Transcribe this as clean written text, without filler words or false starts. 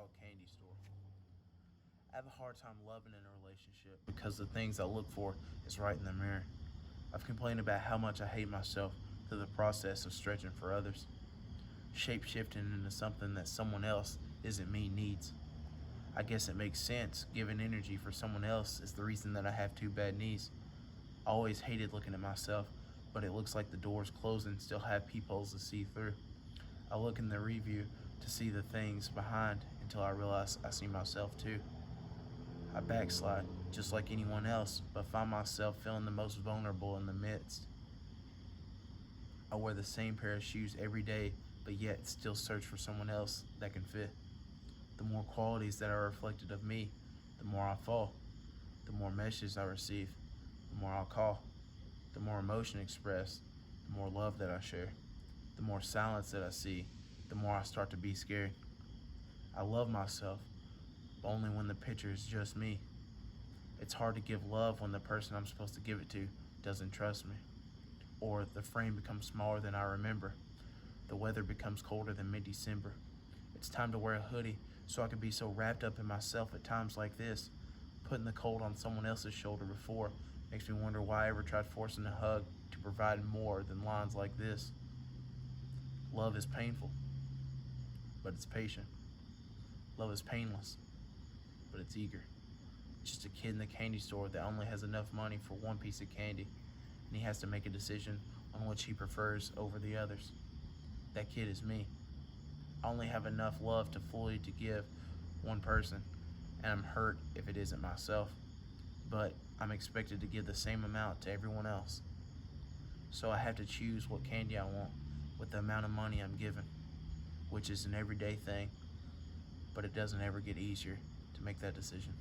called Candy Store. I have a hard time loving in a relationship because the things I look for is right in the mirror. I've complained about how much I hate myself through the process of stretching for others, shape shifting into something that someone else isn't me needs. I guess it makes sense. Giving energy for someone else is the reason that I have two bad knees. I always hated looking at myself, but it looks like the doors closing still have peepholes to see through. I look in the review to see the things behind until I realize I see myself too. I backslide just like anyone else, but find myself feeling the most vulnerable in the midst. I wear the same pair of shoes every day, but yet still search for someone else that can fit. The more qualities that are reflected of me, the more I fall. The more messages I receive, the more I'll call. The more emotion expressed, the more love that I share. The more silence that I see, the more I start to be scared. I love myself, but only when the picture is just me. It's hard to give love when the person I'm supposed to give it to doesn't trust me. Or the frame becomes smaller than I remember. The weather becomes colder than mid-December. It's time to wear a hoodie so I can be so wrapped up in myself at times like this. Putting the cold on someone else's shoulder before makes me wonder why I ever tried forcing a hug to provide more than lines like this. Love is painful, but it's patient. Love is painless, but it's eager. Just a kid in the candy store that only has enough money for one piece of candy, and he has to make a decision on which he prefers over the others. That kid is me. I only have enough love to fully to give one person, and I'm hurt if it isn't myself, but I'm expected to give the same amount to everyone else. So I have to choose what candy I want with the amount of money I'm given, which is an everyday thing, but it doesn't ever get easier to make that decision.